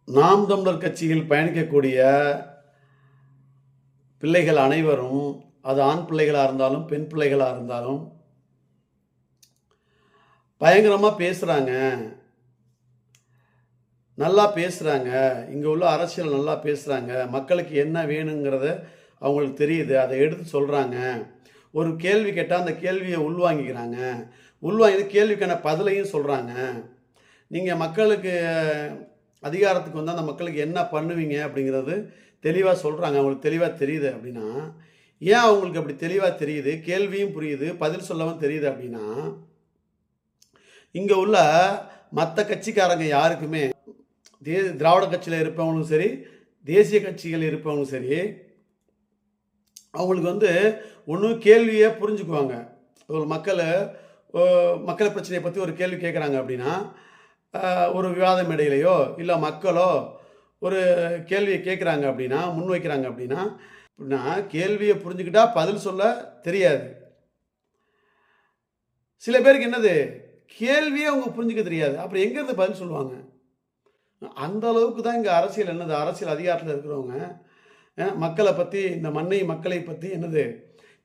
நாம் தமிழர் கட்சியில் பயணிக்கக்கூடிய பிள்ளைகள் அனைவரும், அது ஆண் பிள்ளைகளாக இருந்தாலும் பெண் பிள்ளைகளாக இருந்தாலும் பயங்கரமாக பேசுகிறாங்க, நல்லா பேசுகிறாங்க. இங்கே உள்ள அரசியல் நல்லா பேசுகிறாங்க. மக்களுக்கு என்ன வேணுங்கிறத அவங்களுக்கு தெரியுது, அதை எடுத்து சொல்கிறாங்க. ஒரு கேள்வி கேட்டால் அந்த கேள்வியை உள்வாங்கிக்கிறாங்க. உள்வாங்கி கேள்விக்கான பதிலையும் சொல்கிறாங்க. நீங்கள் மக்களுக்கு அதிகாரத்துக்கு வந்தால் அந்த மக்களுக்கு என்ன பண்ணுவீங்க அப்படிங்கிறது தெளிவாக சொல்கிறாங்க. அவங்களுக்கு தெளிவாக தெரியுது அப்படின்னா, ஏன் அவங்களுக்கு அப்படி தெளிவாக தெரியுது, கேள்வியும் புரியுது, பதில் சொல்லவும் தெரியுது அப்படின்னா, இங்கே உள்ள மற்ற கட்சிக்காரங்க யாருக்குமே திராவிட கட்சியில் இருப்பவங்களும் சரி, தேசிய கட்சிகள் இருப்பவங்களும் சரி, அவங்களுக்கு ஒன்று கேள்வியை புரிஞ்சுக்குவாங்க. ஒரு மக்கள் பிரச்சனையை பற்றி ஒரு கேள்வி கேட்குறாங்க அப்படின்னா, ஒரு விவாத மேடையிலையோ இல்லை மக்களோ ஒரு கேள்வியை கேட்குறாங்க அப்படின்னா, முன்வைக்கிறாங்க அப்படின்னா கேள்வியை புரிஞ்சுக்கிட்டா பதில் சொல்ல தெரியாது. சில பேருக்கு கேள்வியே அவங்க புரிஞ்சுக்க தெரியாது. அப்புறம் எங்கேருந்து பதில் சொல்லுவாங்க? அந்த அளவுக்கு தான் இங்கே அரசியல் அரசியல் அதிகாரத்தில் இருக்கிறவங்க மக்களை பற்றி, இந்த மக்களை பற்றி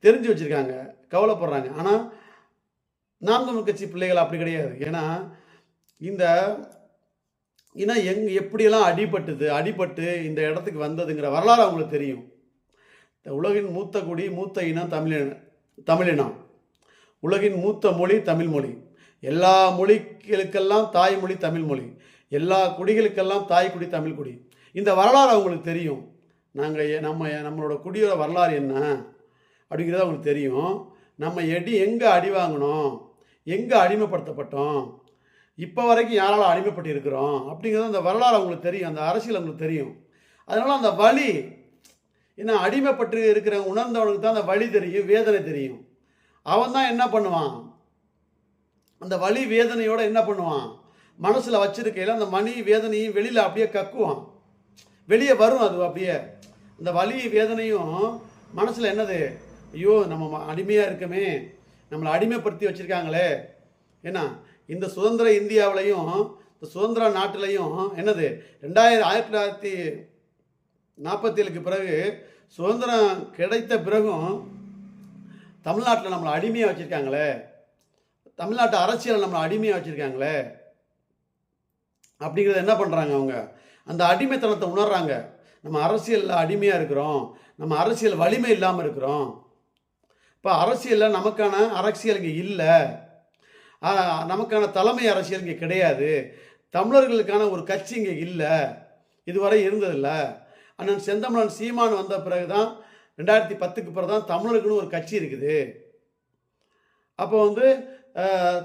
தெரிஞ்சு வச்சுருக்காங்க, கவலைப்படுறாங்க. ஆனால் நாம் தமிழர் கட்சி பிள்ளைகள் அப்படி கிடையாது. ஏன்னா ஏன்னா எப்படியெல்லாம் அடிபட்டு இந்த இடத்துக்கு வந்ததுங்கிற வரலாறு அவங்களுக்கு தெரியும். உலகின் மூத்த குடி, மூத்த இனம் தமிழினம். உலகின் மூத்த மொழி தமிழ் மொழி. எல்லா மொழிகளுக்கெல்லாம் தாய்மொழி தமிழ் மொழி. எல்லா குடிகளுக்கெல்லாம் தாய்க்குடி தமிழ் குடி. இந்த வரலாறு அவங்களுக்கு தெரியும். நம்மளோட குடியோட வரலாறு என்ன அப்படிங்கிறது அவங்களுக்கு தெரியும். நம்ம எங்கே அடி வாங்கினோம், எங்கே அடிமைப்படுத்தப்பட்டோம், இப்போ வரைக்கும் யாரால் அடிமைப்பட்டு இருக்கிறோம் அப்படிங்கிறது அந்த வரலாறு அவங்களுக்கு தெரியும், அந்த அரசியல் அவங்களுக்கு தெரியும். அதனால் அந்த வலி, ஏன்னா அடிமைப்பட்டு இருக்கிற உணர்ந்தவனுக்கு தான் அந்த வலி தெரியும், வேதனை தெரியும். அவன் தான் என்ன பண்ணுவான், அந்த வலி வேதனையோடு என்ன பண்ணுவான், மனசில் வச்சிருக்கையில் அந்த வேதனையும் வெளியில் அப்படியே கக்குவான், வெளியே வரும். அது அப்படியே அந்த வலி வேதனையும் மனசில் ஐயோ நம்ம அடிமையாக இருக்கமே, நம்மளை அடிமைப்படுத்தி வச்சுருக்காங்களே. ஏன்னா இந்த சுதந்திர இந்தியாவிலையும் இந்த சுதந்திர நாட்டிலையும் 1947க்கு பிறகு சுதந்திரம் கிடைத்த பிறகும் தமிழ்நாட்டில் நம்மளை அடிமையாக வச்சுருக்காங்களே, தமிழ்நாட்டு அரசியல் நம்மளை அடிமையாக வச்சுருக்காங்களே அப்படிங்கிறத என்ன பண்ணுறாங்க, அவங்க அந்த அடிமைத்தனத்தை உணர்றாங்க. நம்ம அரசியலில் அடிமையாக இருக்கிறோம், நம்ம அரசியல் வலிமை இல்லாமல் இருக்கிறோம். இப்போ அரசியலில் நமக்கான அரசியல் இங்கே இல்லை, நமக்கான தலைமை அரசியல் இங்கே கிடையாது, தமிழர்களுக்கான ஒரு கட்சி இங்கே இல்லை, இதுவரை இருந்ததில்லை. அண்ணன் செந்தமிழன் சீமான் வந்த பிறகு தான் 2010க்கு பிறகு தான் தமிழருக்குன்னு ஒரு கட்சி இருக்குது. அப்போ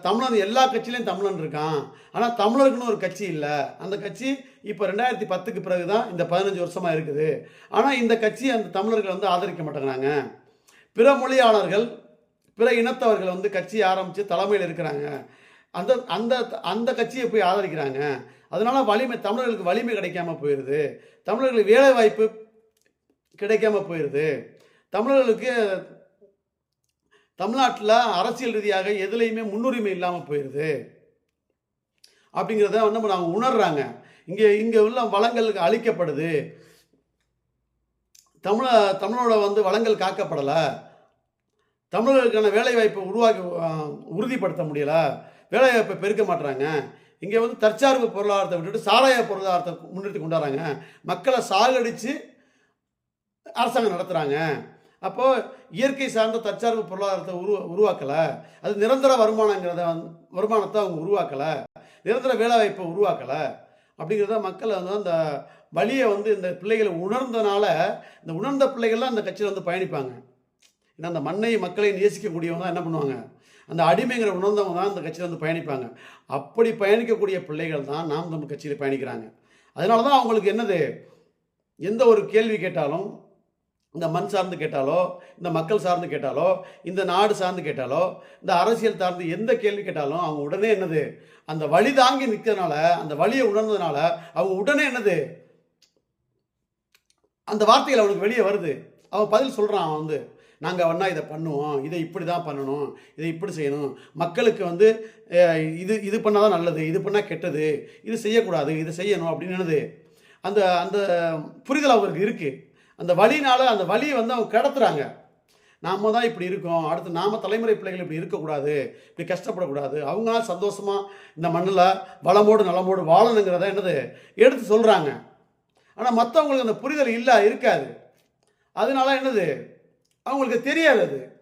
தமிழன் எல்லா கட்சியிலையும் தமிழன் இருக்கான், ஆனால் தமிழருக்குன்னு ஒரு கட்சி இல்லை. அந்த கட்சி இப்போ 2010க்கு பிறகு தான் இந்த 15 வருஷமாக இருக்குது. ஆனால் இந்த கட்சி அந்த தமிழர்கள் ஆதரிக்க மாட்டேங்கிறாங்க. பிற மொழியாளர்கள், பிற இனத்தவர்கள் கட்சி ஆரம்பித்து தலைமையில் இருக்கிறாங்க, அந்த அந்த அந்த கட்சியை போய் ஆதரிக்கிறாங்க. அதனால் தமிழர்களுக்கு வலிமை கிடைக்காம போயிடுது, தமிழர்களுக்கு வேலை வாய்ப்பு கிடைக்காம போயிடுது, தமிழர்களுக்கு தமிழ்நாட்டில் அரசியல் ரீதியாக எதுலேயுமே முன்னுரிமை இல்லாமல் போயிடுது அப்படிங்கிறத அவங்க உணர்றாங்க. இங்கே உள்ள வளங்களுக்கு அழிக்கப்படுது, தமிழோட வளங்கள் காக்கப்படலை, தமிழர்களுக்கான வேலைவாய்ப்பை உறுதிப்படுத்த முடியலை, வேலைவாய்ப்பை பெருக்க மாட்டுறாங்க. இங்கே தற்சார்பு பொருளாதாரத்தை விட்டுட்டு சாராய பொருளாதாரத்தை முன்னிறுத்தி கொண்டாடுறாங்க, மக்களை சாகடித்து அரசாங்கம் நடத்துகிறாங்க. அப்போது இயற்கை சார்ந்த தற்சார்பு பொருளாதாரத்தை உருவாக்கலை, அது நிரந்தர வருமானத்தை அவங்க உருவாக்கலை, நிரந்தர வேலைவாய்ப்பை உருவாக்கலை அப்படிங்கிறத மக்கள் அந்த வழியை இந்த பிள்ளைகளை உணர்ந்தனால, இந்த உணர்ந்த பிள்ளைகள்லாம் அந்த கட்சியில் பயணிப்பாங்க. ஏன்னா அந்த மக்களை நேசிக்கக்கூடியவங்க தான் என்ன பண்ணுவாங்க, அந்த அடிமைங்கிற உணர்ந்தவங்க தான் அந்த கட்சியில் பயணிப்பாங்க. அப்படி பயணிக்கக்கூடிய பிள்ளைகள் தான் நாம் தமிழ் கட்சியில் பயணிக்கிறாங்க. அதனால தான் அவங்களுக்கு எந்த ஒரு கேள்வி கேட்டாலும், இந்த மண் சார்ந்து கேட்டாலோ, இந்த மக்கள் சார்ந்து கேட்டாலோ, இந்த நாடு சார்ந்து கேட்டாலோ, இந்த அரசியல் சார்ந்து எந்த கேள்வி கேட்டாலும் அவங்க உடனே அந்த வழி தாங்கி நிற்கிறதுனால, அந்த வழியை உணர்ந்ததுனால அவங்க உடனே அந்த வார்த்தைகள் அவனுக்கு வெளியே வருது. அவன் பதில் சொல்கிறான். நாங்கள் இதை பண்ணுவோம், இதை இப்படி தான் பண்ணணும், இதை இப்படி செய்யணும், மக்களுக்கு இது பண்ணால் தான் நல்லது, இது பண்ணால் கெட்டது, இது செய்யக்கூடாது, இது செய்யணும் அப்படின்னு அந்த அந்த புரிதல் அவருக்கு இருக்குது. அந்த வலினால அந்த வலியை வந்து அவங்க கடத்துறாங்க. நாம தான் இப்படி இருக்கோம், அடுத்து நாம தலைமுறை பிள்ளைகள் இப்படி இருக்கக்கூடாது, இப்படி கஷ்டப்படக்கூடாது, அவங்களால சந்தோஷமாக இந்த மண்ணில் வளமோடு நலமோடு வாழணுங்கிறத என்னது எடுத்து சொல்கிறாங்க. ஆனால் மற்றவங்களுக்கு அந்த புரிதல் இருக்காது. அதனால என்னது அவங்களுக்கு தெரியாது அது.